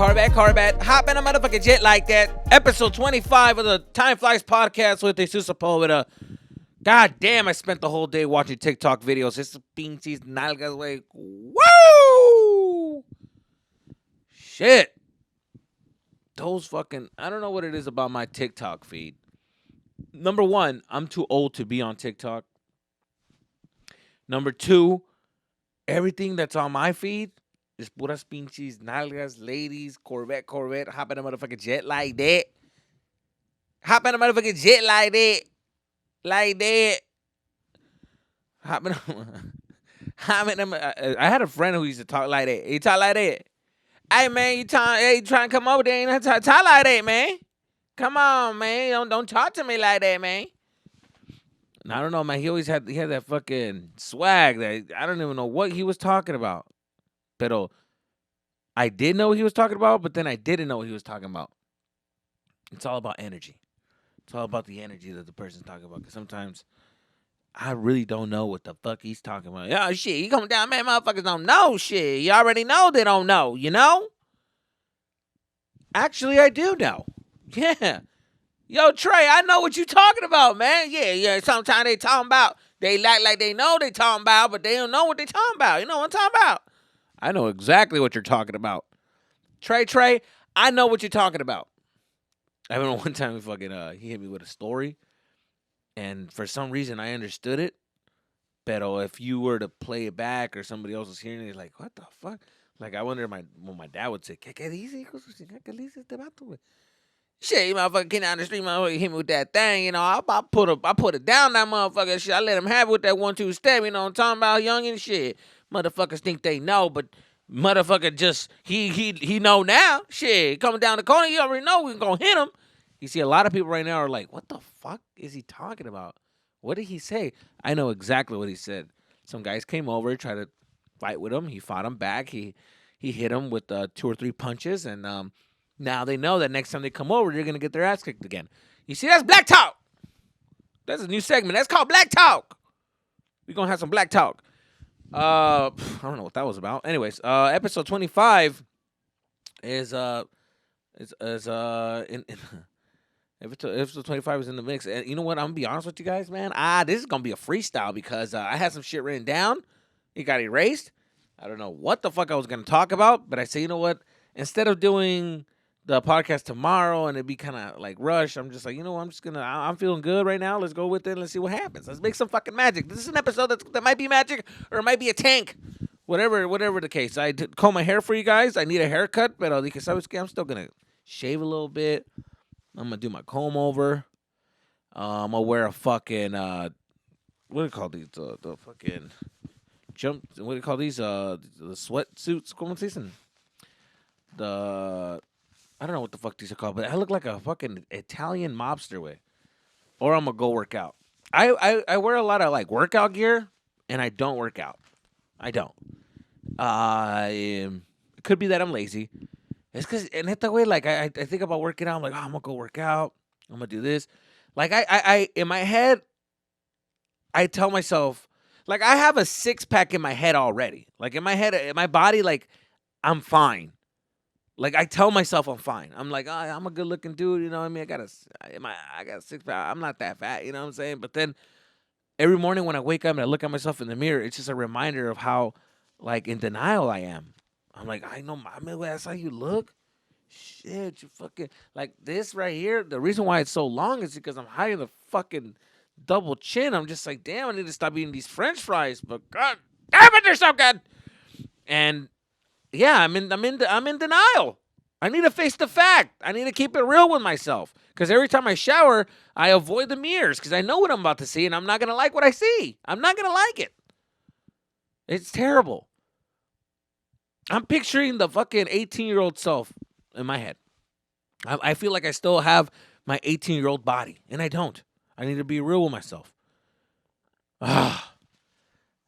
Corvette. Hop in a motherfucking jet like that. Episode 25 of the Time Flies podcast with Jesus Sepulveda. God damn, I spent the whole day watching TikTok videos. It's pinches nalgas way. Woo! Shit. Those fucking, I don't know what it is about my TikTok feed. Number one, I'm too old to be on TikTok. Number two, everything that's on my feed is puras pinches nalgas, ladies, Corvette, hop in a motherfucking jet like that. Hop in a motherfucking jet like that. Like that. Hop in a, I had a friend who used to talk like that. He talk like that. Hey, man, you trying to come over there and talk like that, man. Come on, man. Don't talk to me like that, man. And I don't know, man. He had that fucking swag that I don't even know what he was talking about. Pero I did know what he was talking about, but then I didn't know what he was talking about. It's all about energy. It's all about the energy that the person's talking about. Because sometimes I really don't know what the fuck he's talking about. Oh, shit. You coming down, man. Motherfuckers don't know shit. You already know they don't know, you know? Actually, I do know. Yeah. Yo, Trey, I know what you talking about, man. Yeah. Sometimes they talking about, they act like they know they talking about, but they don't know what they talking about. You know what I'm talking about? I know exactly what you're talking about. Trey, I know what you're talking about. I remember one time he hit me with a story, and for some reason I understood it. But if you were to play it back or somebody else was hearing it, like, what the fuck? Like, I wonder what my dad would say. ¿Qué dice? ¿Qué dice este vato? Shit, you motherfucker came down the street, motherfucker hit me with that thing, you know. I put it down that motherfucker shit. I let him have it with that 1-2 step, you know what I'm talking about, young and shit. Motherfuckers think they know, but motherfucker just he know now. Shit, coming down the corner, you already know we're gonna hit him. You see, a lot of people right now are like, what the fuck is he talking about? What did he say? I know exactly what he said. Some guys came over, tried to fight with him. He fought him back. He hit him with 2 or 3 punches, and now they know that next time they come over, they're gonna get their ass kicked again. You see, that's Black Talk. That's a new segment. That's called Black Talk. We're gonna have some Black Talk. I don't know what that was about. Anyways, episode 25 is episode 25 is in the mix. And you know what? I'm gonna be honest with you guys, man. This is gonna be a freestyle because I had some shit written down. It got erased. I don't know what the fuck I was gonna talk about, but I say, you know what? Instead of doing the podcast tomorrow and it'd be kind of like rushed, I'm just like, you know what? I'm feeling good right now. Let's go with it. Let's see what happens. Let's make some fucking magic. This is an episode that might be magic or it might be a tank. Whatever the case. I did comb my hair for you guys. I need a haircut, but I'm still gonna shave a little bit. I'm gonna do my comb over. I'm gonna wear a fucking what do you call these? The fucking jump. What do you call these? The sweatsuits. ¿Cómo se dicen? I don't know what the fuck these are called, but I look like a fucking Italian mobster way. Or I'm gonna go work out. I wear a lot of like workout gear, and I don't work out. I don't. It could be that I'm lazy. It's because, and it's the way, like, I think about working out. I'm like, oh, I'm going to go work out. I'm going to do this. Like, I in my head, I tell myself, like, I have a 6-pack in my head already. Like, in my head, in my body, like, I'm fine. Like, I tell myself I'm fine. I'm like, oh, I'm a good-looking dude, you know what I mean? I got a 6-pack. I'm not that fat, you know what I'm saying? But then every morning when I wake up and I look at myself in the mirror, it's just a reminder of how, like, in denial I am. I'm like, I know, mami, that's how you look? Shit, you fucking, like this right here, the reason why it's so long is because I'm hiding the fucking double chin. I'm just like, damn, I need to stop eating these French fries, but god damn it, they're so good. And yeah, I'm in denial. I need to face the fact. I need to keep it real with myself. Because every time I shower, I avoid the mirrors because I know what I'm about to see and I'm not going to like what I see. I'm not going to like it. It's terrible. I'm picturing the fucking 18-year-old self in my head. I feel like I still have my 18-year-old body, and I don't. I need to be real with myself. I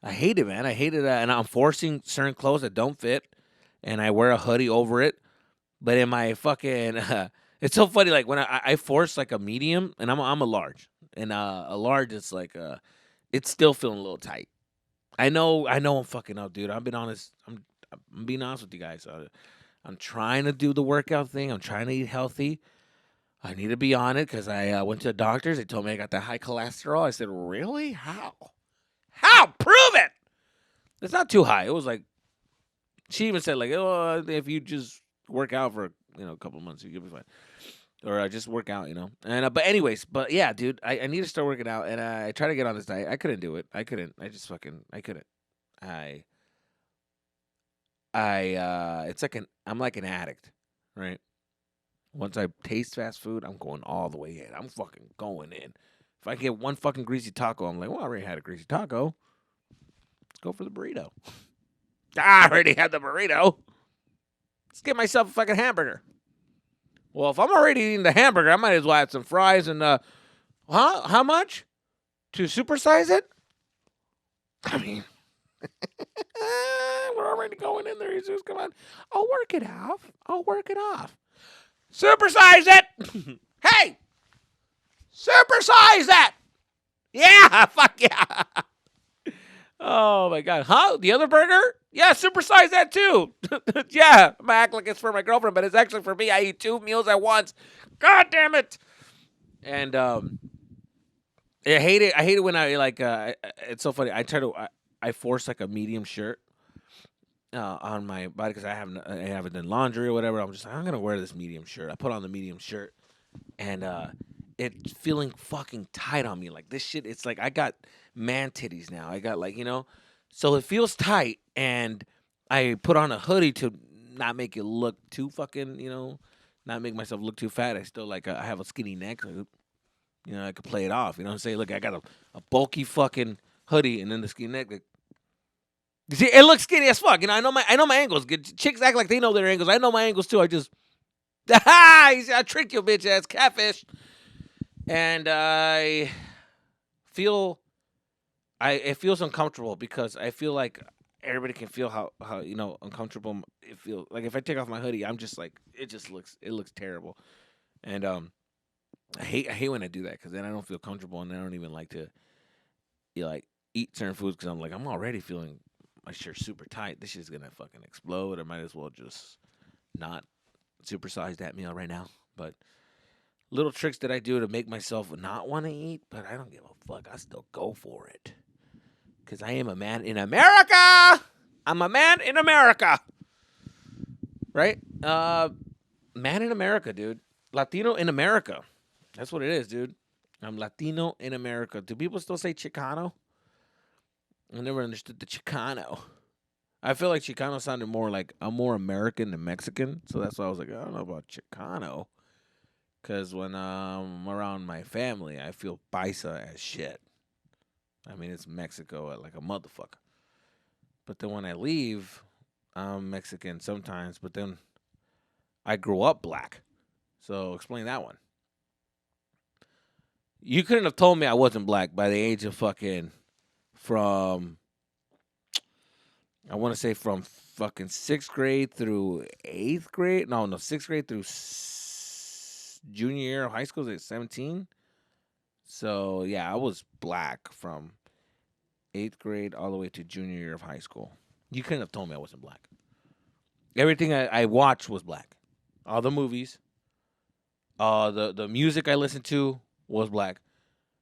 hate it, man. I hate it, and I'm forcing certain clothes that don't fit, and I wear a hoodie over it. But in my fucking, it's so funny. Like when I force like a medium, and I'm a large, and a large is like it's still feeling a little tight. I know I'm fucking up, dude. I've been honest. I'm being honest with you guys. I'm trying to do the workout thing. I'm trying to eat healthy. I need to be on it because I went to the doctors. They told me I got that high cholesterol. I said, really? How? How? Prove it! It's not too high. It was like, she even said, like, oh, if you just work out for, a couple of months, you'll be fine. Or just work out, And but anyways, but yeah, dude, I need to start working out, and I try to get on this diet. I couldn't do it. I couldn't. I couldn't. It's like I'm like an addict, right? Once I taste fast food, I'm going all the way in. I'm fucking going in. If I get one fucking greasy taco, I'm like, well, I already had a greasy taco. Let's go for the burrito. I already had the burrito. Let's get myself a fucking hamburger. Well, if I'm already eating the hamburger, I might as well add some fries and, how much? To supersize it? I mean, we're already going in there, Jesus. Come on. I'll work it off. Supersize it! Hey! Supersize that! Yeah! Fuck yeah! Oh, my God. Huh? The other burger? Yeah, supersize that, too. Yeah, I'm act like it's for my girlfriend, but it's actually for me. I eat 2 meals at once. God damn it! And, I hate it. I hate it when I, like, it's so funny. I force, like, a medium shirt on my body because I haven't done laundry or whatever. I'm just like, I'm going to wear this medium shirt. I put on the medium shirt, and it's feeling fucking tight on me. Like, this shit, it's like I got man titties now. I got, like, so it feels tight, and I put on a hoodie to not make it look too fucking, not make myself look too fat. I still, like, I have a skinny neck. So, I could play it off. You know what I'm saying? Look, I got a bulky fucking hoodie and then the skinny neck. Like, you see, it looks skinny as fuck. I know my angles. Chicks act like they know their angles. I know my angles too. I just, I tricked you, bitch ass catfish. And it feels uncomfortable because I feel like everybody can feel how uncomfortable it feels. Like if I take off my hoodie, I'm just like it looks terrible. And I hate when I do that because then I don't feel comfortable and I don't even like to eat certain foods because I'm like I'm already feeling my shirt super tight. This shit's gonna fucking explode. I might as well just not supersize that meal right now. But little tricks that I do to make myself not want to eat, but I don't give a fuck. I still go for it because I am a man in America. I'm a man in America, right? Man in America, dude. Latino in America. That's what it is, dude. I'm Latino in America. Do people still say Chicano? I never understood the Chicano. I feel like Chicano sounded more like I'm more American than Mexican, so that's why I was like, I don't know about Chicano. Because when I'm around my family, I feel paisa as shit. I mean, it's Mexico like a motherfucker. But then when I leave, I'm Mexican sometimes, but then I grew up black. So explain that one. You couldn't have told me I wasn't black by the age of fucking from 6th grade through 8th grade. No, 6th grade through junior year of high school is 17. So, yeah, I was black from 8th grade all the way to junior year of high school. You couldn't have told me I wasn't black. Everything I watched was black. All the movies, the music I listened to was black.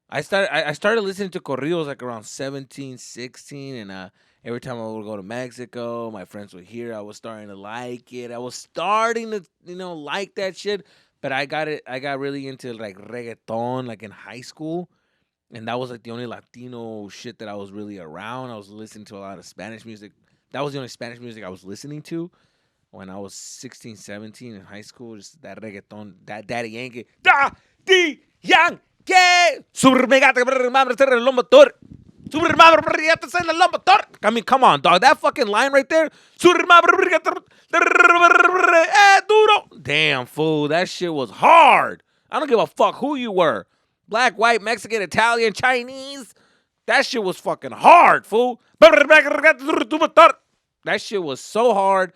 I started listening to corridos like around 17, 16, and every time I would go to Mexico, my friends would hear I was starting to like it. I was starting to, like that shit. But I got really into like reggaeton like in high school. And that was like the only Latino shit that I was really around. I was listening to a lot of Spanish music. That was the only Spanish music I was listening to when I was 16, 17 in high school. Just that reggaeton, that Daddy Yankee. Daddy Yankee! Super mega motor. I mean, come on, dog. That fucking line right there. Damn, fool. That shit was hard. I don't give a fuck who you were. Black, white, Mexican, Italian, Chinese. That shit was fucking hard, fool. That shit was so hard.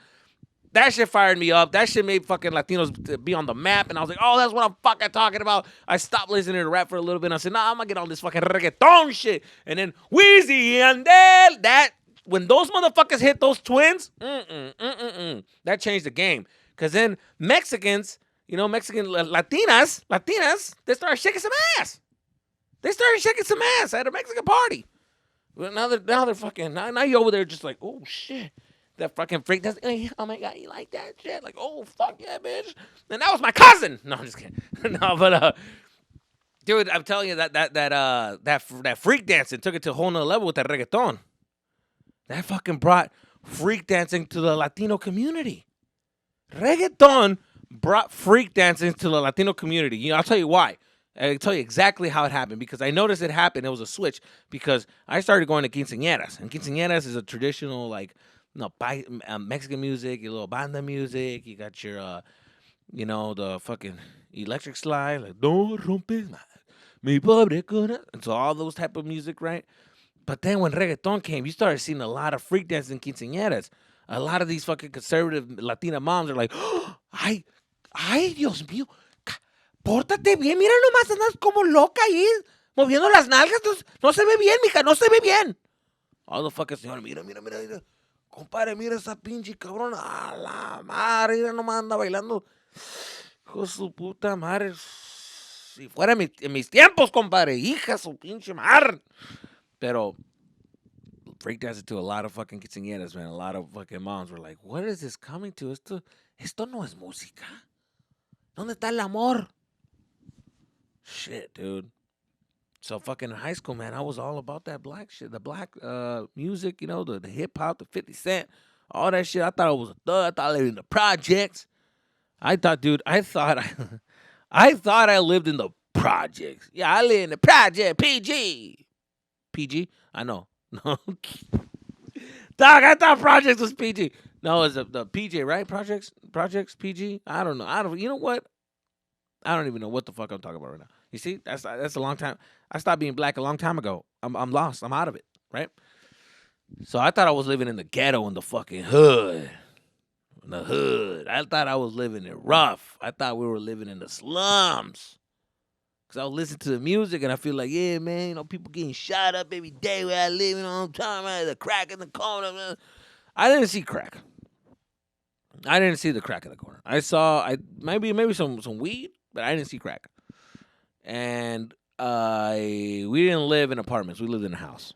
That shit fired me up. That shit made fucking Latinos be on the map. And I was like, oh, that's what I'm fucking talking about. I stopped listening to rap for a little bit. And I said, nah, I'm going to get on this fucking reggaeton shit. And then Weezy and that when those motherfuckers hit those twins, that changed the game. Because then Mexicans, Mexican Latinas, they started shaking some ass. They started shaking some ass at a Mexican party. Well, now they're fucking, now you're over there just like, oh shit. That fucking freak dance. Oh my God, you like that shit? Like, oh fuck yeah, bitch. And that was my cousin. No, I'm just kidding. No, but dude, I'm telling you that freak dancing took it to a whole nother level with that reggaeton. That fucking brought freak dancing to the Latino community. Reggaeton brought freak dancing to the Latino community. I'll tell you why. I'll tell you exactly how it happened because I noticed it happened. It was a switch because I started going to quinceañeras. And quinceañeras is a traditional, like, Mexican music, your little banda music. You got your, the fucking electric slide, like, no rompes mi pobre corazón. And so all those type of music, right? But then when reggaeton came, you started seeing a lot of freak dancing in quinceañeras. A lot of these fucking conservative Latina moms are like, oh, ay, Dios mío, pórtate bien, mira nomás, andas como loca ahí, moviendo las nalgas, no se ve bien, mija, no se ve bien. All the fucking señores, mira, compadre, mira esa pinche cabrona, a la madre, mira nomás anda bailando, hijo de su puta madre, si fuera en mis tiempos, compadre, hija su pinche madre. Pero freak dancing to a lot of fucking quinceañeras, man. A lot of fucking moms were like, what is this coming to? Esto no es música. ¿Dónde está el amor? Shit, dude. So fucking in high school, man, I was all about that black shit. The black music, the hip hop, the 50 Cent, all that shit. I thought it was a thug. I thought I lived in the projects. I thought I lived in the projects. Yeah, I live in the project. PG? I know. No. Dog, I thought projects was PG. No, it's the PJ, right? Projects PG? I don't know. You know what? I don't even know what the fuck I'm talking about right now. You see? That's a long time. I stopped being black a long time ago. I'm lost. I'm out of it, right? So I thought I was living in the ghetto in the fucking hood. In the hood. I thought I was living it rough. I thought we were living in the slums. Because I was listening to the music and I feel like, yeah, man, people getting shot up every day where I live, I'm talking about the crack in the corner. I didn't see crack. I didn't see the crack in the corner. I saw maybe some weed, but I didn't see crack. And we didn't live in apartments. We lived in a house.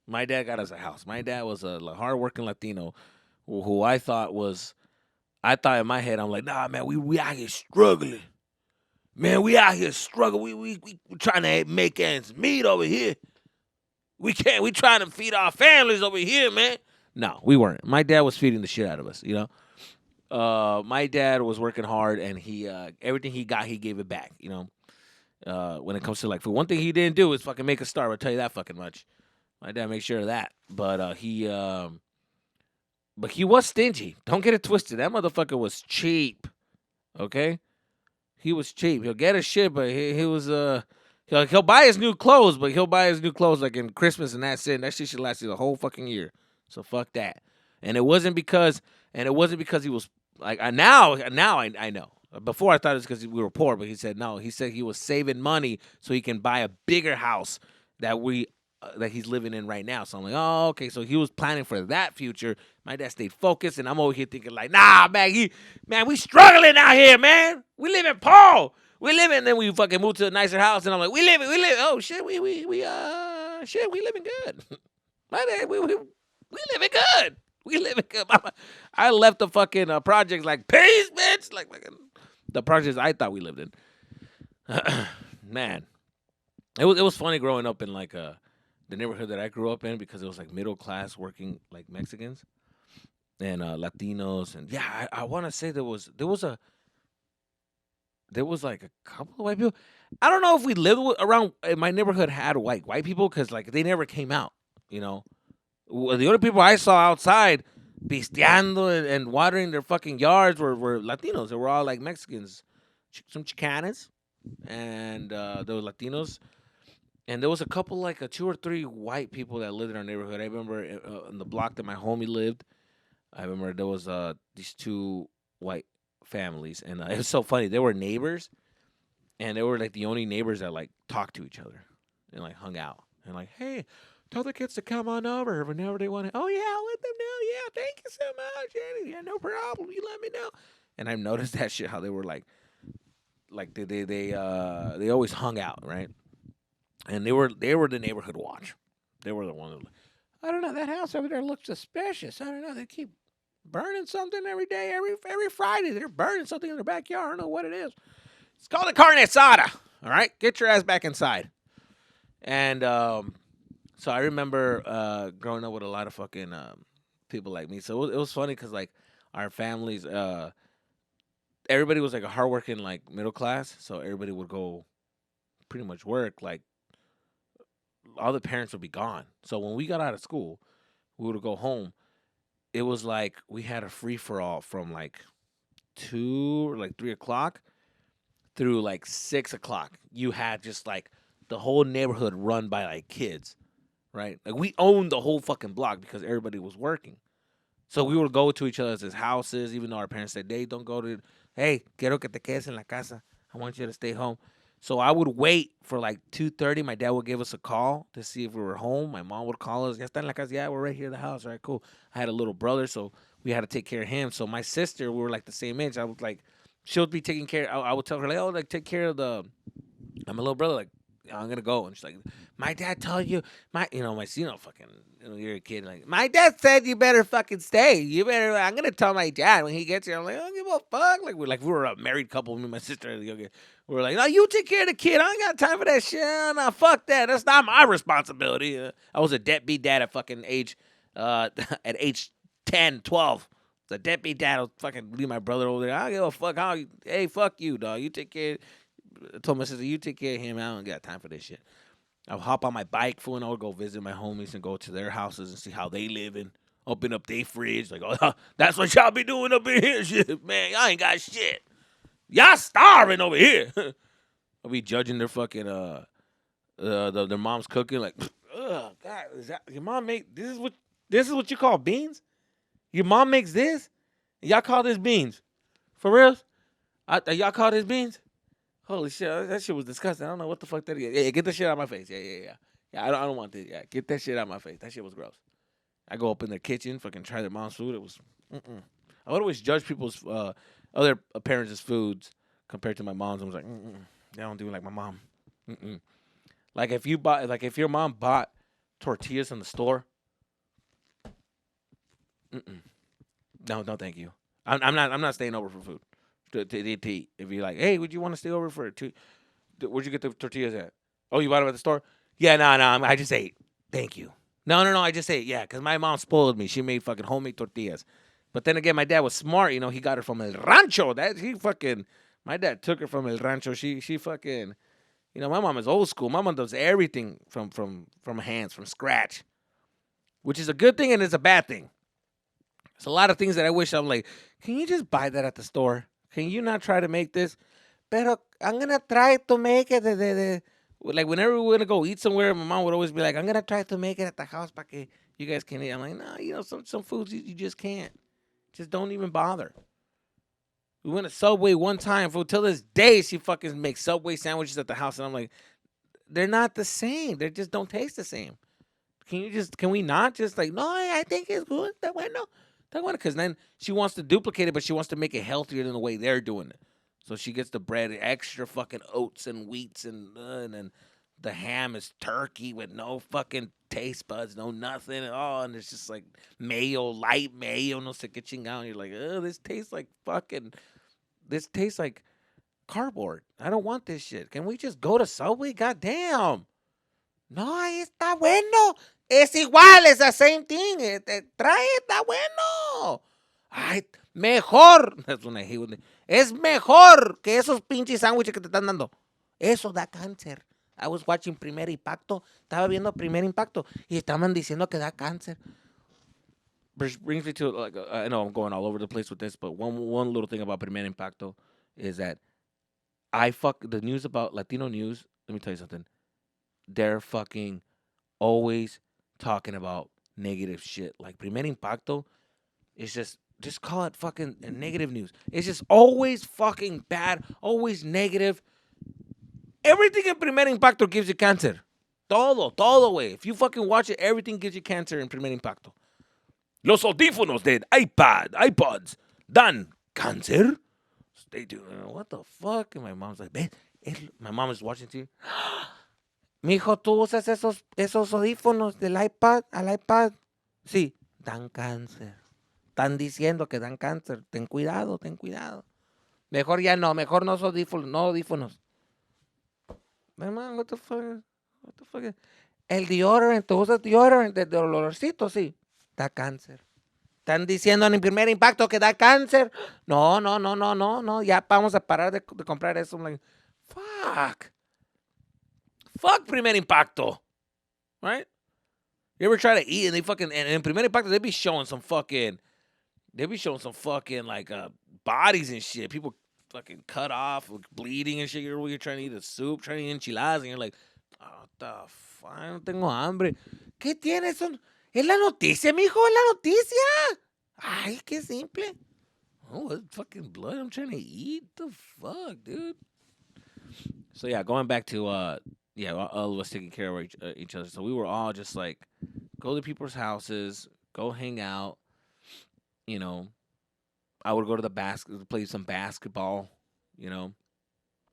My dad got us a house. My dad was a hardworking Latino who I thought in my head, I'm like, nah, man, we out here struggling. Man, we out here struggling. We trying to make ends meet over here. We can't. We trying to feed our families over here, man. No, we weren't. My dad was feeding the shit out of us, My dad was working hard, and he everything he got, he gave it back, When it comes to like food, one thing he didn't do is fucking make a starve. I'll tell you that fucking much. My dad made sure of that, but he was stingy. Don't get it twisted. That motherfucker was cheap. Okay. He was cheap. He'll get his shit, but he was he'll buy his new clothes, but he'll buy his new clothes like in Christmas and that's it. And that shit should last you the whole fucking year. So fuck that. And it wasn't because he was like now I know. Before I thought it was because we were poor, but he said no. He said he was saving money so he can buy a bigger house that he's living in right now. So I'm like, oh, okay. So he was planning for that future. My dad stayed focused, and I'm over here thinking like, nah, man, we struggling out here, man. We live in Paul. And then we fucking moved to a nicer house, and I'm like, we live. Oh shit, we living good. My dad, we living good. We living good. I left the fucking projects like peace, bitch. Like the projects I thought we lived in. Man, it was funny growing up in like the neighborhood that I grew up in because it was like middle class working like Mexicans and Latinos, and yeah, I want to say there was like a couple of white people. I don't know if we lived around in my neighborhood had white people because like they never came out. The only people I saw outside pisteando and watering their fucking yards were Latinos. They were all like Mexicans, some Chicanas, and there were Latinos. And there was a couple, like 2 or 3 white people that lived in our neighborhood. I remember in the block that my homie lived, I remember there was these 2 white families. And it was so funny. They were neighbors, and they were like the only neighbors that like talked to each other and like hung out. And like, hey, Tell the kids to come on over whenever they want to. Oh, yeah, I'll let them know. Yeah, thank you so much, Jenny. Yeah, no problem. You let me know. And I've noticed that shit, how they were like they always hung out, right? And they were the neighborhood watch. They were the one that, I don't know, that house over there looks suspicious. I don't know, they keep burning something every day, every Friday. They're burning something in their backyard. I don't know what it is. It's called a carne asada. All right, get your ass back inside. And so I remember growing up with a lot of fucking people like me. So it was funny because like our families, everybody was like a hardworking like middle class. So everybody would go pretty much work. Like all the parents would be gone. So when we got out of school, we would go home. It was like we had a free for all from like 2 or like 3 o'clock through like 6 o'clock. You had just like the whole neighborhood run by like kids, right? Like we owned the whole fucking block because everybody was working. So we would go to each other's houses, even though our parents said, "Hey, don't go to. Hey, quiero que te quedes en la casa. I want you to stay home." So I would wait for like 2:30. My dad would give us a call to see if we were home. My mom would call us. Ya está en la casa. Yeah, we're right here at the house. All right, cool. I had a little brother, so we had to take care of him. So my sister, we were like the same age. I was like, she would be taking care. I would tell her like, "Oh, like take care of the." I'm a little brother. Like, I'm gonna go, and she's like, "My dad told you, fucking, you're a kid. Like, my dad said you better fucking stay. You better. I'm gonna tell my dad when he gets here. I'm like, I don't give a fuck. We were a married couple. Me and my sister. We were like, no, you take care of the kid. I ain't got time for that shit. No, fuck that. That's not my responsibility. I was a deadbeat dad at fucking age, at age 10, 12. The deadbeat dad will fucking leave my brother over there. I don't give a fuck. Hey, fuck you, dog. You take care. I told my sister, you take care of him. I don't got time for this shit. I'll hop on my bike, fool, and I'll go visit my homies and go to their houses and see how they living. Open up their fridge. Like, oh, that's what y'all be doing up in here. Shit, man, y'all ain't got shit. Y'all starving over here. I'll be judging their fucking, their mom's cooking. Like, ugh, God, is that, your mom make, this is what you call beans? Your mom makes this? Y'all call this beans? For real? Y'all call this beans? Holy shit, that shit was disgusting. I don't know what the fuck that is. Yeah, get that shit out of my face. Yeah. Yeah, I don't want this. Yeah, get that shit out of my face. That shit was gross. I go up in their kitchen, fucking try their mom's food. It was, I would always judge people's other parents' foods compared to my mom's. I was like, they don't do it like my mom. Like if your mom bought tortillas in the store, no, thank you. I'm not staying over for food. To eat. If you're like, hey, would you want to stay over for two? Where'd you get the tortillas at? Oh, you bought them at the store? Yeah, no, I just ate. Thank you. No, I just ate. Yeah, because my mom spoiled me. She made fucking homemade tortillas. But then again, my dad was smart. He got her from El Rancho. My dad took her from El Rancho. She fucking, my mom is old school. My mom does everything from hands, from scratch, which is a good thing and it's a bad thing. There's a lot of things that I wish I'm like, can you just buy that at the store? Can you not try to make this? Pero I'm going to try to make it. Like, whenever we were going to go eat somewhere, my mom would always be like, I'm going to try to make it at the house para que you guys can eat. I'm like, no, some foods you just can't. Just don't even bother. We went to Subway one time. Till this day, she fucking makes Subway sandwiches at the house. And I'm like, they're not the same. They just don't taste the same. Can we not just like, no, I think it's good. That way, no. Because then she wants to duplicate it, but she wants to make it healthier than the way they're doing it. So she gets the bread, extra fucking oats and wheats, and then the ham is turkey with no fucking taste buds, no nothing at all. And it's just like mayo, light mayo, no se que chingado. You're like, this tastes like cardboard. I don't want this shit. Can we just go to Subway? Goddamn. No, ahí está bueno. Es igual, it's the same thing. Trae, está bueno. Ay, mejor. That's when I hate when es mejor que esos pinches sándwiches que te están dando. Eso da cáncer. I was watching Primer Impacto. Estaba viendo Primer Impacto y estaban diciendo que da cáncer. Which brings me to, like, I know I'm going all over the place with this, but one little thing about Primer Impacto is that the news about Latino news. Let me tell you something. They're fucking always talking about negative shit. Like Primer Impacto is just call it fucking negative news. It's just always fucking bad, always negative. Everything in Primer Impacto gives you cancer. Todo, güey. If you fucking watch it, everything gives you cancer in Primer Impacto. Los audífonos de iPods dan cáncer. They do. What the fuck? And my mom's like, my mom is watching TV. Mijo, tú usas esos audífonos del iPad al iPad. Sí, dan cáncer. Están diciendo que dan cáncer. Ten cuidado, ten cuidado. Mejor ya no, mejor no audífonos. Man, what the fuck? What the fuck? El deodorant, tú usas deodorant de olorcito, sí. Da cáncer. Están diciendo en el Primer Impacto que da cáncer. No. Ya vamos a parar de comprar eso. I'm like, fuck. Fuck Primer Impacto. Right? You ever try to eat and they fucking, and in Primer Impacto, they be showing some fucking like bodies and shit. People fucking cut off, bleeding and shit. You're trying to eat a soup, trying to eat enchiladas, and you're like, oh, the fuck, no tengo hambre. ¿Qué tienes? Es la noticia, mijo, es la noticia. Ay, qué simple. Oh, it's fucking blood I'm trying to eat. The fuck, dude. So yeah, going back to all of us taking care of each other. So we were all just like, go to people's houses, go hang out. You know, I would go to the play some basketball. You know,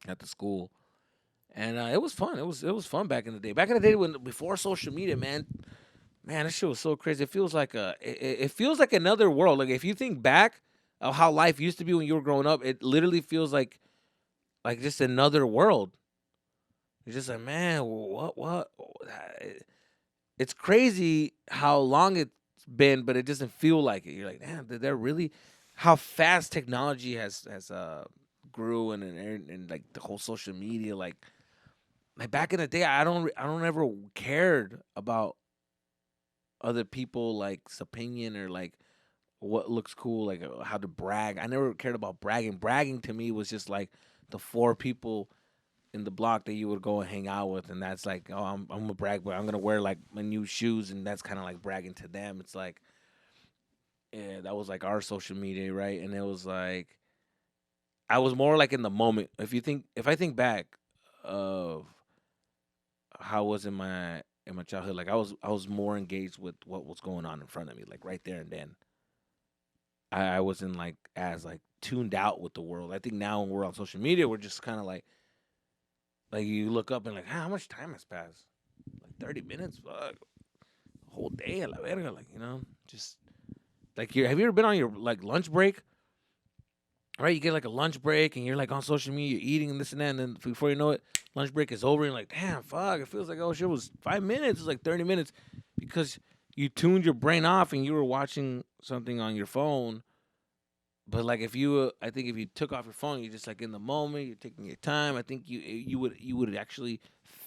at the school, and it was fun. It was fun back in the day. Back in the day before social media, man, this shit was so crazy. It feels like it feels like another world. Like if you think back of how life used to be when you were growing up, it literally feels like just another world. It's just like, man, what? It's crazy how long it's been, but it doesn't feel like it. You're like, damn, did there really? How fast technology has grew and like the whole social media, like back in the day, I don't ever cared about other people like's opinion or like what looks cool, like how to brag. I never cared about bragging. Bragging to me was just like the 4 people in the block that you would go and hang out with, and that's like, oh, I'm gonna brag, but I'm gonna wear like my new shoes, and that's kind of like bragging to them. It's like, yeah, that was like our social media, right? And it was like, I was more like in the moment. If I think back of how I was in my childhood, like I was more engaged with what was going on in front of me, like right there and then. I wasn't like as like tuned out with the world. I think now when we're on social media, we're just kind of like you look up and like, how much time has passed? Like 30 minutes, fuck, a whole day, a la verga, like, you know, just like have you ever been on your like lunch break? Right, you get like a lunch break and you're like on social media, you're eating and this and that, and then before you know it, lunch break is over and you're like, damn, fuck, it feels like, oh shit, it was 5 minutes, it's like 30 minutes because you tuned your brain off and you were watching something on your phone. But like I think if you took off your phone, you're just like in the moment, you're taking your time. I think you would actually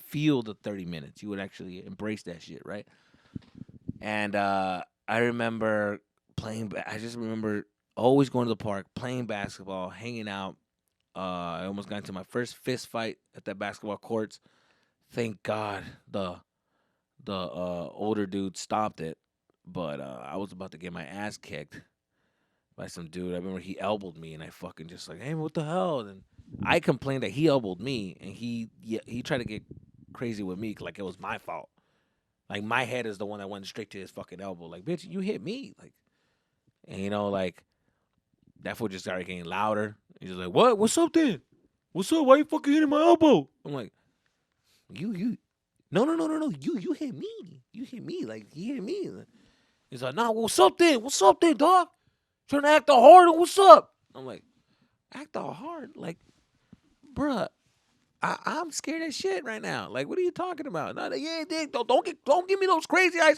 feel the 30 minutes. You would actually embrace that shit, right? And I remember I just remember always going to the park, playing basketball, hanging out. I almost got into my first fist fight at that basketball courts. Thank God the older dude stopped it, but I was about to get my ass kicked by some dude. I remember he elbowed me, and I fucking just like, hey, what the hell? And I complained that he elbowed me, and he tried to get crazy with me like it was my fault. Like my head is the one that went straight to his fucking elbow. Like, bitch, you hit me. Like, and you know, like that fool just started getting louder. He's just like, what? What's up then? What's up? Why you fucking hitting my elbow? I'm like, you. No. You hit me. You hit me. Like he hit me. He's like, nah. What's up then? What's up then, dog? Trying to act all hard, or what's up? I'm like, act all hard? Like, bruh, I'm scared as shit right now. Like, what are you talking about? No, yeah, don't give me those crazy eyes.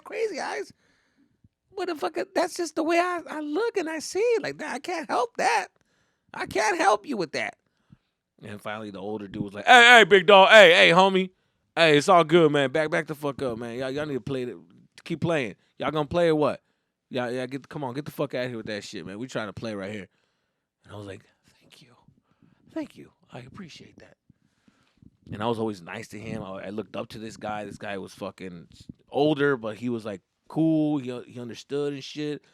Motherfucker, that's just the way I look and I see it. Like, I can't help that. I can't help you with that. And finally, the older dude was like, hey, big dog. Hey, homie. Hey, it's all good, man. Back the fuck up, man. Y'all need to play it. Keep playing. Y'all gonna play or what? Yeah, come on, get the fuck out of here with that shit, man. We trying to play right here. And I was like, thank you. I appreciate that. And I was always nice to him. I looked up to this guy. This guy was fucking older, but he was like cool. He understood and shit.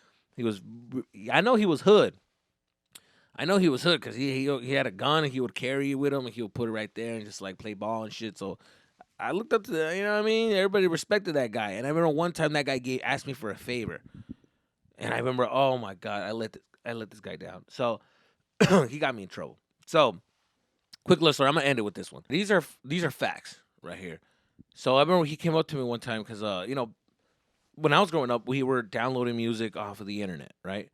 I know he was hood. Because he had a gun and he would carry it with him and he would put it right there and just like play ball and shit. So I looked up to the, you know what I mean? Everybody respected that guy. And I remember one time that guy asked me for a favor. And I remember, oh my God, I let this guy down. So he got me in trouble. So quick little story. I'm gonna end it with this one. These are facts right here. So I remember he came up to me one time because when I was growing up, we were downloading music off of the internet, right?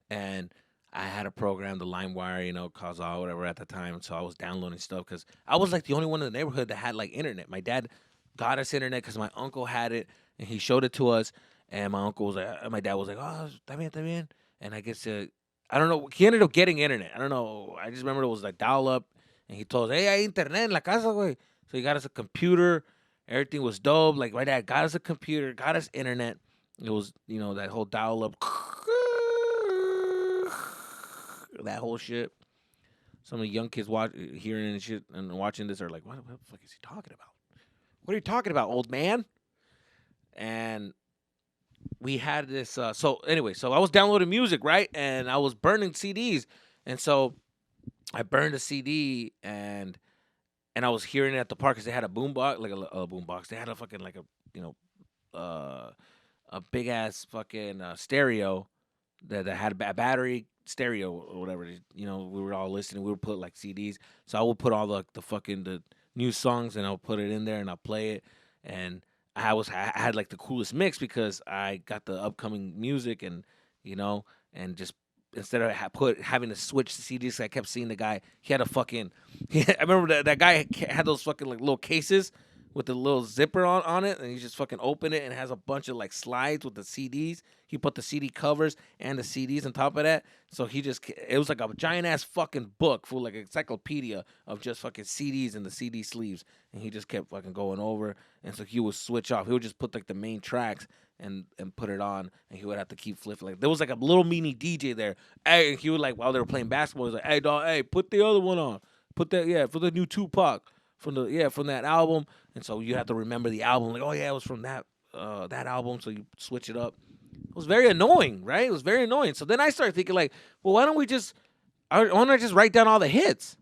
And I had a program, the LimeWire, Kazaa, whatever at the time. So I was downloading stuff because I was like the only one in the neighborhood that had like internet. My dad got us internet because my uncle had it and he showed it to us. And my dad was like, oh, está bien. And I guess, I don't know. He ended up getting internet. I don't know. I just remember it was like dial up. And he told us, hey, hay internet en la casa, güey. So he got us a computer. Everything was dope. Like my dad got us a computer, got us internet. It was, that whole dial up. That whole shit. Some of the young kids hearing and shit and watching this are like, what the fuck is he talking about? What are you talking about, old man? And we had this. So anyway, so I was downloading music, right? And I was burning CDs. And so I burned a CD and I was hearing it at the park because they had a boombox, like a boombox. They had a fucking like a big ass fucking stereo that had a battery stereo or whatever. We were all listening. We would put like CDs. So I would put all the new songs and I'll put it in there and I'll play it. And I had like the coolest mix because I got the upcoming music and just instead of having to switch the CDs, I kept seeing the guy. He had a fucking. I remember that guy had those fucking like little cases with the little zipper on it, and he just fucking open it and it has a bunch of like slides with the CDs. He put the CD covers and the CDs on top of that. So it was like a giant ass fucking book full like encyclopedia of just fucking CDs and the CD sleeves, and he just kept fucking going over. And so he would switch off. He would just put like the main tracks and put it on, and he would have to keep flipping. Like there was like a little mini DJ there. Hey, and he would like while they were playing basketball, he was like, "Hey dog, hey, put the other one on. Put that for the new Tupac from that album." And so you have to remember the album. Like, oh yeah, it was from that album. So you switch it up. It was very annoying, right? It was very annoying. So then I started thinking like, well, why don't I just write down all the hits?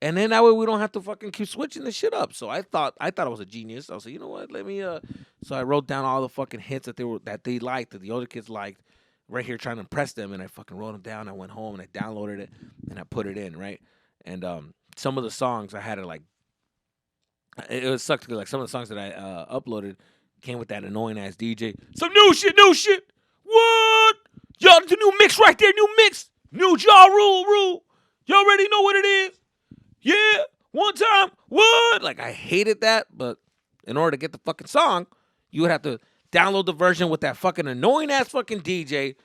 And then that way we don't have to fucking keep switching the shit up. So I thought I was a genius. I was like, you know what? Let me So I wrote down all the fucking hits that they liked, that the older kids liked, right here trying to impress them, and I fucking wrote them down. I went home and I downloaded it and I put it in, right? And some of the songs I had to like it was sucked because like some of the songs that I uploaded came with that annoying ass DJ. Some new shit. What? Y'all, the new mix right there, new mix. New jaw rule. Y'all already know what it is. Yeah, one time, what? Like, I hated that, but in order to get the fucking song, you would have to download the version with that fucking annoying ass fucking DJ.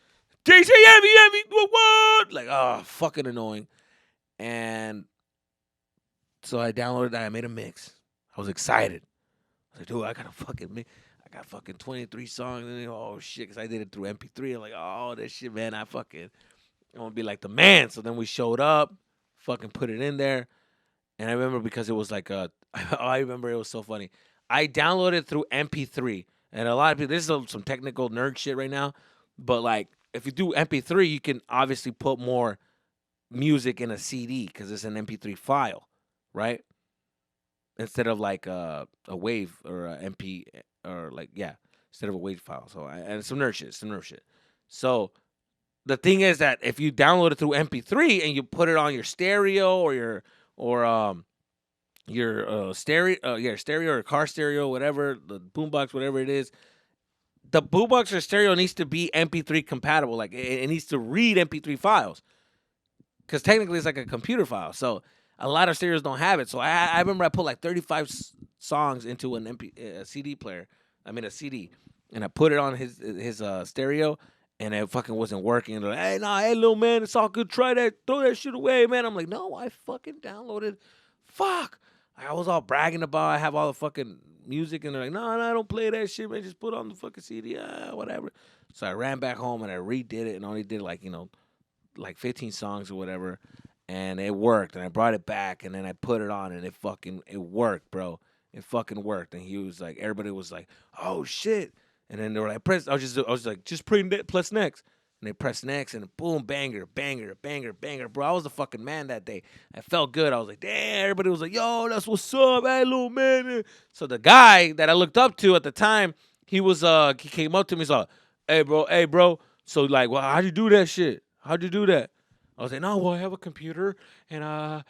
DJ Heavy, what? Like, oh, fucking annoying. And so I downloaded that. I made a mix. I was excited. I was like, dude, I got fucking 23 songs. And oh, shit, because I did it through MP3. I'm like, oh, that shit, man, I want to be like the man. So then we showed up, fucking put it in there. And I remember because it was like I remember it was so funny. I downloaded through MP3, and a lot of people. This is some technical nerd shit right now, but like if you do MP3, you can obviously put more music in a CD because it's an MP3 file, right? Instead of like a wave or a MP or like instead of a wave file. So and some nerd shit. So the thing is that if you download it through MP3 and you put it on your stereo or your stereo or car stereo, whatever, the boombox, whatever it is, the boombox or stereo needs to be MP3 compatible. Like it needs to read MP3 files because technically it's like a computer file. So a lot of stereos don't have it. So I remember I put like 35 songs into a CD player. I mean a CD, and I put it on his stereo. And it fucking wasn't working. They're like, hey, little man, it's all good. Try that. Throw that shit away, man. I'm like, no, I fucking downloaded. Fuck. I was all bragging about I have all the fucking music. And they're like, no, I don't play that shit, man. Just put on the fucking CD. Whatever. So I ran back home and I redid it and only did like 15 songs or whatever. And it worked. And I brought it back and then I put it on and it worked, bro. It fucking worked. And he was like, everybody was like, oh, shit. And then they were like, I was like, just press next. And they press next, and boom, banger, banger, banger, banger. Bro, I was the fucking man that day. I felt good. I was like, damn, everybody was like, yo, that's what's up, hey, little man. So the guy that I looked up to at the time, he came up to me, he's like, hey, bro. So like, well, how'd you do that shit? How'd you do that? I was like, no, well, I have a computer, and I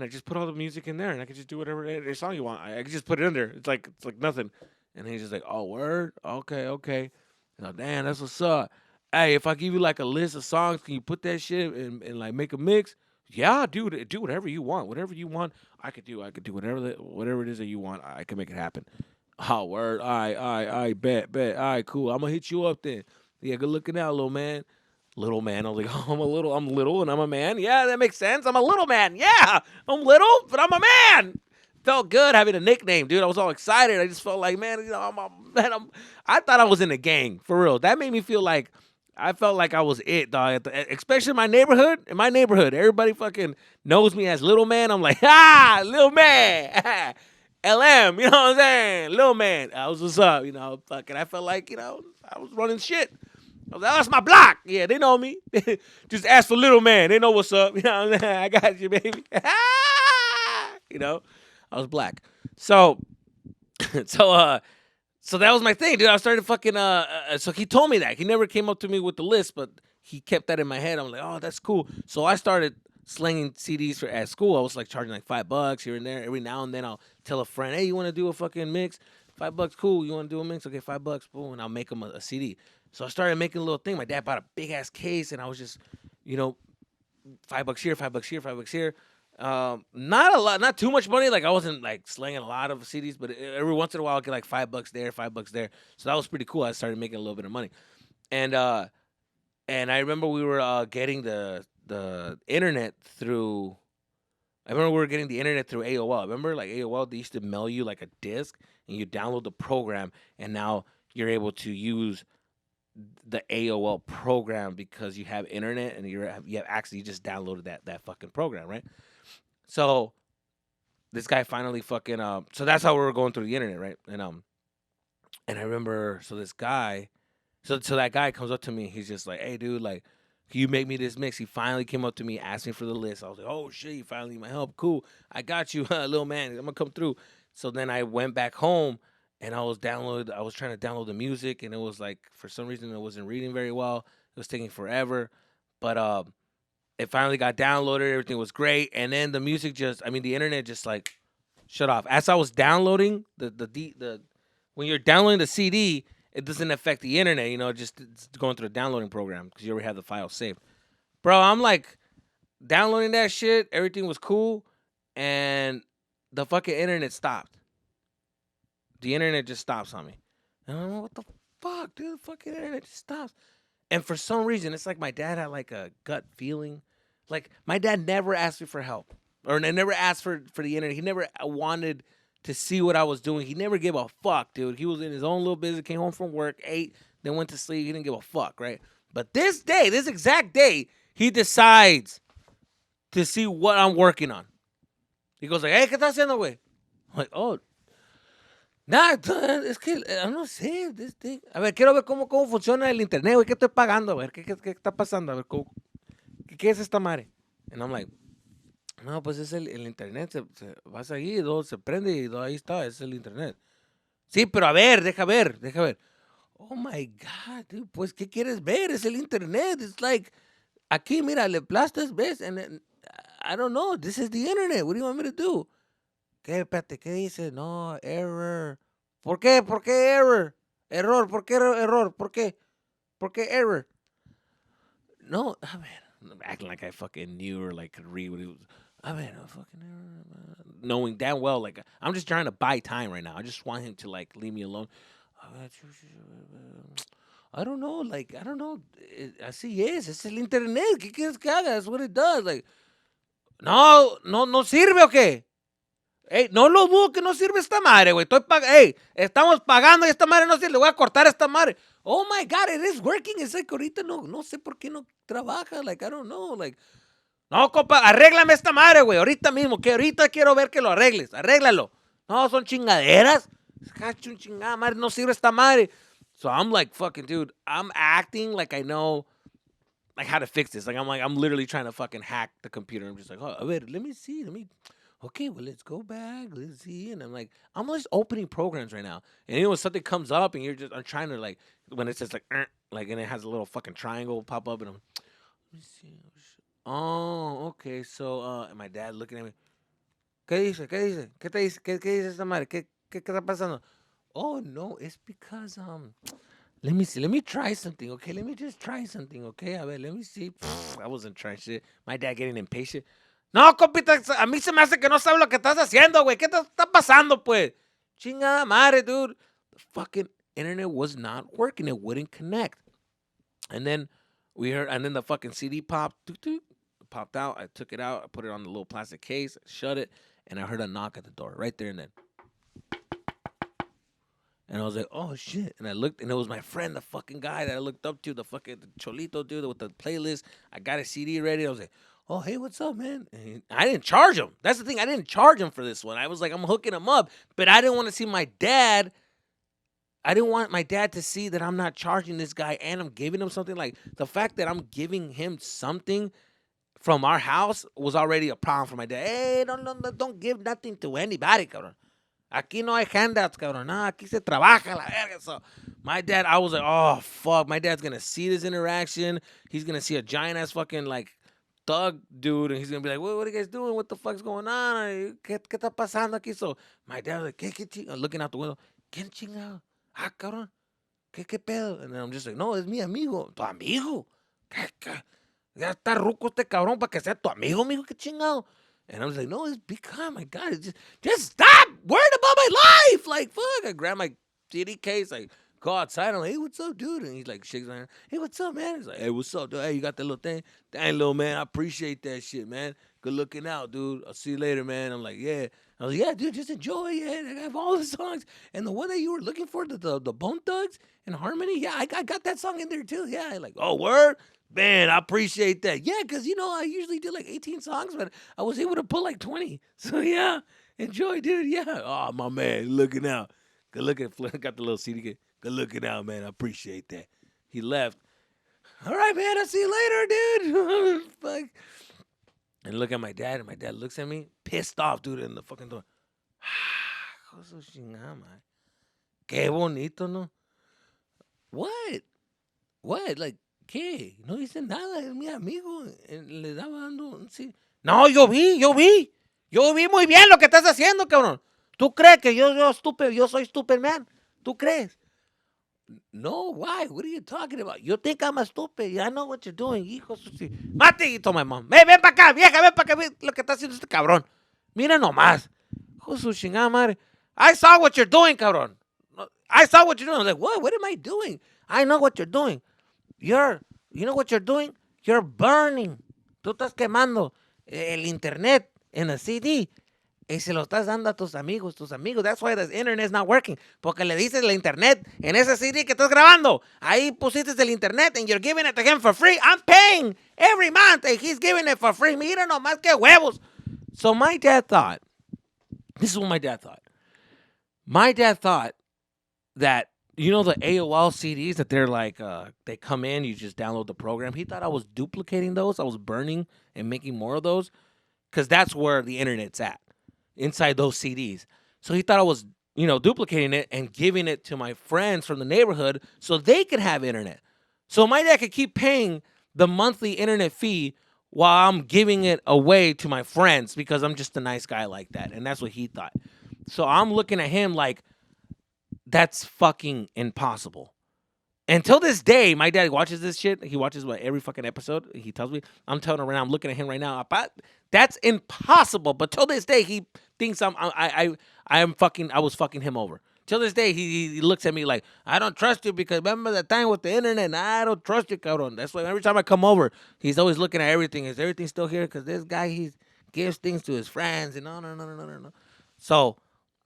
just put all the music in there, and I could just do whatever song you want. I could just put it in there. It's like nothing. And he's just like, oh, word? Okay. And I'm, damn, that's what's up. Hey, if I give you like a list of songs, can you put that shit and like make a mix? Yeah, dude, do whatever you want. Whatever you want, I could do. I could do whatever it is that you want. I can make it happen. Oh, word. All right, bet. All right, cool. I'm gonna hit you up then. Yeah, good looking out, little man. Little man. I was like, oh, I'm little, and I'm a man. Yeah, that makes sense. I'm a little man. Yeah, I'm little, but I'm a man. Felt good having a nickname, dude. I was all excited. I just felt like, man, I thought I was in a gang for real. That made me feel like I felt like I was it, dog. Especially in my neighborhood. Everybody fucking knows me as little man. I'm like, little man. LM, you know what I'm saying? Little man. That was what's up, fucking. I felt like, I was running shit. I was like, oh, that's my block. Yeah, they know me. Just ask for little man. They know what's up. You know what I'm saying? I got you, baby. I was black. So that was my thing, dude. I started fucking, so he told me that. He never came up to me with the list, but he kept that in my head. I'm like, oh, that's cool. So I started slinging CDs at school. I was like charging like $5 here and there. Every now and then I'll tell a friend, hey, you want to do a fucking mix? $5, cool. You want to do a mix? Okay, $5, boom. And I'll make them a CD. So I started making a little thing. My dad bought a big ass case, and I was just, $5 here, $5 here. Not a lot, not too much money. Like I wasn't like slinging a lot of CDs, but every once in a while I'll get like $5 there, $5 there. So that was pretty cool. I started making a little bit of money, and I remember we were getting the internet through. I remember we were getting the internet through AOL. Remember, like AOL, they used to mail you like a disc, and you download the program, and now you're able to use the AOL program because you have internet and you have access. You just downloaded that fucking program, right? So this guy finally fucking so that's how we were going through the internet, right? And I remember so this guy so that guy comes up to me, he's just like, hey dude, like, can you make me this mix? He finally came up to me, asked me for the list. I was like, oh shit, you finally need my help. Cool. I got you, little man. I'm gonna come through. So then I went back home and I was trying to download the music, and it was like for some reason it wasn't reading very well. It was taking forever. But it finally got downloaded, everything was great, and then the music the internet just like shut off. As I was downloading the when you're downloading the CD, it doesn't affect the internet, it's going through the downloading program because you already have the file saved. Bro, I'm like downloading that shit, everything was cool, and the fucking internet stopped. The internet just stops on me. And I'm like, what the fuck, dude? The fucking internet just stops. And for some reason, it's like my dad had like a gut feeling. Like my dad never asked me for help. Or never asked for the internet. He never wanted to see what I was doing. He never gave a fuck, dude. He was in his own little business, came home from work, ate, then went to sleep. He didn't give a fuck, right? But this exact day, he decides to see what I'm working on. He goes like, hey, ¿qué estás haciendo, güey? I'm like, oh, nah, es que no sé, this thing. A ver, quiero ver cómo funciona el internet, güey. ¿Qué estoy pagando? A ver, ¿qué está pasando? A ver, ¿qué es esta madre? And I'm like, no, pues es el internet. Vas ahí, se prende y ahí está, es el internet. Sí, pero a ver, deja ver. Oh my God, dude, pues, ¿qué quieres ver? Es el internet. It's like, aquí, mira, le aplastas, ves, and then, I don't know, this is the internet. What do you want me to do? ¿Qué? Espérate, ¿qué dice? No, error. ¿Por qué? ¿Por qué error? Error, ¿por qué error? ¿Por qué? ¿Por qué error? No, a ver. I'm acting like I fucking knew or like could read what it was. I mean, no fucking error. Knowing damn well, like, I'm just trying to buy time right now. I just want him to, like, leave me alone. I don't know, like, I don't know. Así es el internet. ¿Qué quieres que haga? That's what it does. Like, no sirve o qué? Ey, no lo dudo que no sirve esta madre, güey. Estamos pagando y esta madre no sirve. Le voy a cortar esta madre. Oh my God, it is working. Es like ahorita no sé por qué no trabaja. Like, I don't know. Like, no, compa, arréglame esta madre, güey. Ahorita mismo, que ahorita quiero ver que lo arregles. Arréglalo. No, son chingaderas. Cacho, chingada madre, no sirve esta madre. So I'm like, fucking dude, I'm acting like I know like how to fix this. I'm literally trying to fucking hack the computer. I'm just like, oh, wait, let me see. Okay, well, let's go back. Let's see. And I'm just opening programs right now. And when something comes up and I'm trying to like, when it says like, and it has a little fucking triangle pop up and let me see. Oh, okay. So, and my dad looking at me. ¿Qué dice? ¿Qué dice? ¿Qué te dice? ¿Qué dice esta madre? ¿Qué está pasando? Oh, no, it's because, let me see. Let me try something, okay? Let me just try something, okay? A ver, let me see. I wasn't trying shit. My dad getting impatient. No, compita, a mí se me hace que no sabes lo que estás haciendo, güey. ¿Qué te está pasando, pues? Chingada madre, dude. The fucking internet was not working. It wouldn't connect. And then the fucking CD popped. Popped out. I took it out. I put it on the little plastic case. Shut it. And I heard a knock at the door right there and then. And I was like, oh, shit. And I looked, and it was my friend, the fucking guy that I looked up to, the Cholito dude with the playlist. I got a CD ready. I was like, oh, hey, what's up, man? And I didn't charge him. That's the thing. I didn't charge him for this one. I was like, I'm hooking him up. But I didn't want to see my dad. I didn't want my dad to see that I'm not charging this guy and I'm giving him something. Like, the fact that I'm giving him something from our house was already a problem for my dad. Hey, don't give nothing to anybody, cabrón. Aquí no hay handouts, cabrón. No, aquí se trabaja la verga. So my dad, I was like, oh, fuck. My dad's going to see this interaction. He's going to see a giant-ass fucking, like, thug dude, and he's going to be like, what are you guys doing? What the fuck's going on? ¿Qué está pasando aquí? So my dad was like, ¿qué chingado? Looking out the window. ¿Qué chingado? Ah, cabrón. ¿Qué pedo? And then I'm just like, no, es mi amigo. ¿Tu amigo? ¿Qué? Ya está ruco este cabrón para que sea tu amigo, amigo. ¿Qué chingado? And I was like, no, it's become, my God, it's just stop worrying about my life. Like, fuck. I grab my CD case, like, go outside. I'm like, hey, what's up, dude? And he's like, shakes my hand. Hey, what's up, man? He's like, hey, what's up, dude? Hey, you got that little thing? Dang, little man, I appreciate that shit, man. Good looking out, dude. I'll see you later, man. I'm like, yeah. I was like, yeah, dude, just enjoy it. I have all the songs. And the one that you were looking for, the Bone Thugs in Harmony, yeah, I got that song in there, too. Yeah, like, oh, word? Man, I appreciate that. Yeah, because, I usually do like 18 songs, but I was able to pull like 20. So, yeah, enjoy, dude. Yeah. Oh, my man, looking out. Good looking. Got the little CD. Good looking out, man. I appreciate that. He left. All right, man, I'll see you later, dude. Fuck. And look at my dad, and my dad looks at me, pissed off, dude, in the fucking door. Qué bonito, ¿no? What? Like, ¿qué? No dice nada, es mi amigo. Le daba dando, sí. No, yo vi. Yo vi muy bien lo que estás haciendo, cabrón. ¿Tú crees que yo soy stupid, man? ¿Tú crees? No, why? What are you talking about? You think I'm a stupid. I know what you're doing, hijo. Mate, y toma, mom. Ven para acá, vieja, ven para acá. Ve lo que está haciendo este cabrón. Mira nomás. Hijo su chingada madre. I saw what you're doing, cabrón. I saw what you're doing. I was like, what? What am I doing? I know what you're doing. You know what you're doing? You're burning. Tú estás quemando el internet en el CD y se lo estás dando a tus amigos. That's why the internet's not working. Porque le dices el internet en ese CD que estás grabando. Ahí pusiste el internet and you're giving it to him for free. I'm paying every month and he's giving it for free. Mira nomás que huevos. So my dad thought, this is what my dad thought. My dad thought that, the AOL CDs that they're like, they come in, you just download the program. He thought I was duplicating those. I was burning and making more of those because that's where the internet's at, inside those CDs. So he thought I was, duplicating it and giving it to my friends from the neighborhood so they could have internet. So my dad could keep paying the monthly internet fee while I'm giving it away to my friends because I'm just a nice guy like that. And that's what he thought. So I'm looking at him like, that's fucking impossible. Until this day, my dad watches this shit. He watches every fucking episode. He tells me. I'm telling him right now. I'm looking at him right now. That's impossible. But till this day, he thinks I was fucking him over. Till this day, he looks at me like, I don't trust you because remember that time with the internet? I don't trust you, cabrón. That's why every time I come over, he's always looking at everything. Is everything still here? Because this guy, he gives things to his friends. And no. So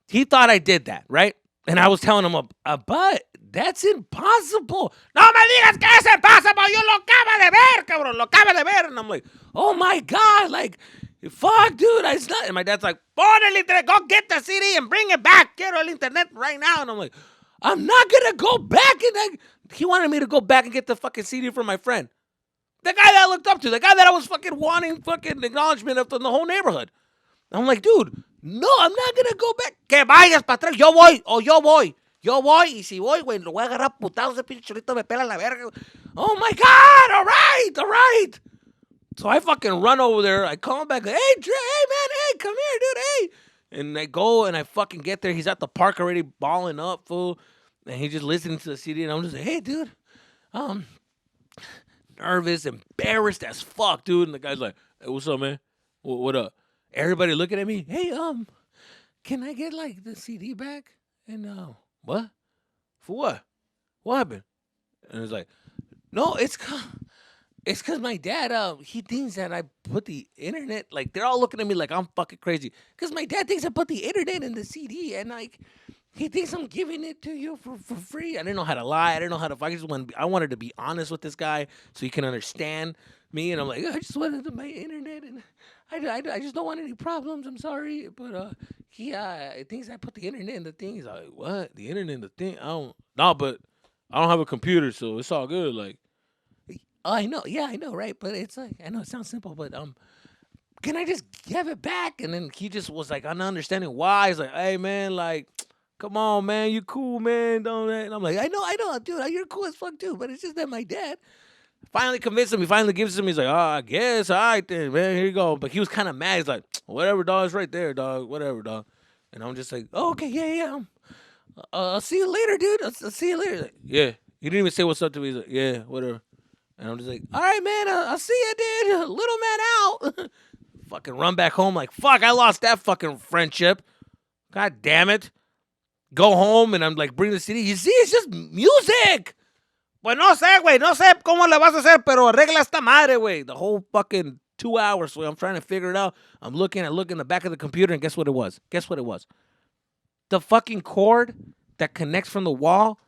he thought I did that, right? And I was telling him, but that's impossible. No me digas que es impossible. Yo lo acabo de ver, cabrón. Lo acabo de ver. And I'm like, oh my God. Like, fuck, dude. It's not. And my dad's like, pon el internet. Go get the CD and bring it back. Quiero el internet right now. And I'm like, I'm not going to go back. And he wanted me to go back and get the fucking CD from my friend. The guy that I looked up to, the guy that I was fucking wanting fucking acknowledgement of from the whole neighborhood. I'm like, dude, no, I'm not gonna go back. Que vayas para atrás, yo voy, yo voy. Yo voy, y si voy, güey, lo voy a agarrar putados, ese pinche chorrito me pela la verga. Oh my God, all right. So I fucking run over there, I call him back, hey, Dre, hey, man, hey, come here, dude, hey. And I go and I fucking get there, he's at the park already balling up, fool. And he's just listening to the CD, and I'm just like, hey, dude, nervous, embarrassed as fuck, dude. And the guy's like, hey, what's up, man? What up? Everybody looking at me, hey, can I get, like, the CD back? And, what? For what? What happened? And it's like, no, it's because my dad, he thinks that I put the internet, like, they're all looking at me like I'm fucking crazy. Because my dad thinks I put the internet in the CD, and, like, he thinks I'm giving it to you for free. I didn't know how to lie. I didn't know how to, I wanted to be honest with this guy so he can understand me. And I'm like, I just wanted my internet, and I just don't want any problems. I'm sorry. But he thinks I put the internet in the thing. He's like, what? The internet in the thing? But I don't have a computer, so it's all good. Like, oh, I know. Yeah, I know, right? But it's like, I know it sounds simple, but can I just have it back? And then he just was like, I'm not understanding why. He's like, hey, man, like, come on, man, you cool, man. Don't. And I'm like, I know, dude, you're cool as fuck, too. But it's just that my dad finally convinced him. He finally gives it to me. He's like, I guess, all right, then, man, here you go. But he was kind of mad. He's like, whatever, dog, it's right there, dog, whatever, dog. And I'm just like, oh, okay, yeah. I'll see you later, dude. I'll see you later. Like, yeah. He didn't even say what's up to me. He's like, yeah, whatever. And I'm just like, all right, man, I'll see you, dude. Little man out. Fucking run back home like, fuck, I lost that fucking friendship. God damn it. Go home and I'm like, bring the CD. You see, it's just music. Pues no sé, güey. No sé cómo le vas a hacer, pero arregla esta madre, güey. The whole fucking 2 hours, so I'm trying to figure it out. I'm looking in the back of the computer, and guess what it was? The fucking cord that connects from the wall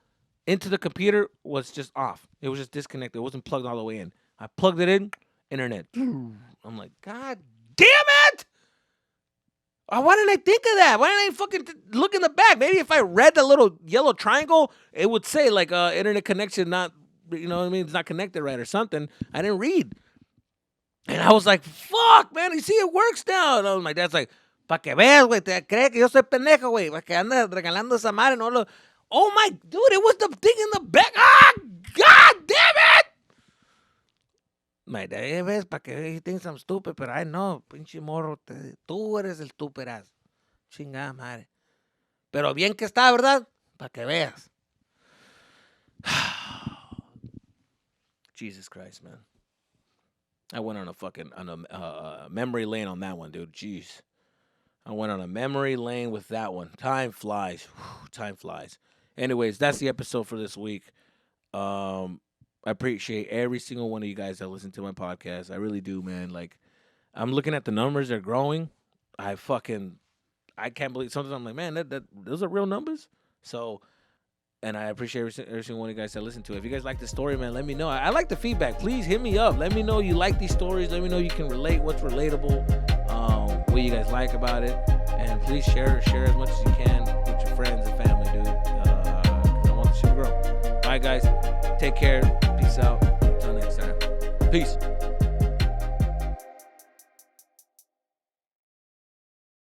into the computer was just off. It was just disconnected. It wasn't plugged all the way in. I plugged it in, internet. I'm like, God damn it! Why didn't I think of that? Why didn't I fucking look in the back? Maybe if I read the little yellow triangle, it would say, like, internet connection not, you know what I mean? It's not connected right or something. I didn't read. And I was like, fuck, man, you see, it works now. And my dad's like, pa' que veas, güey, te cree que yo soy pendejo, güey, pa' que andas regalando esa madre, no lo... Oh, my, dude, it was the thing in the back. Ah, God damn it! My dad, ves, pa' que he thinks I'm stupid, but I know, pinche morro, tú eres el estúpidas. Chingada madre. Pero bien que está, ¿verdad? Pa' que veas. Jesus Christ, man. I went on a memory lane on that one, dude. Jeez. I went on a memory lane with that one. Time flies. Time flies. Anyways, that's the episode for this week. I appreciate every single one of you guys that listen to my podcast. I really do, man. Like, I'm looking at the numbers. They're growing. I can't believe. Sometimes I'm like, man, those are real numbers. So, and I appreciate every single one of you guys that listen to it. If you guys like the story, man, let me know. I like the feedback. Please hit me up. Let me know you like these stories. Let me know you can relate, what's relatable, what you guys like about it. And please share as much as you can with your friends and family, dude. I want the show to grow. All right, guys. Take care. Peace out. Until next time. Peace.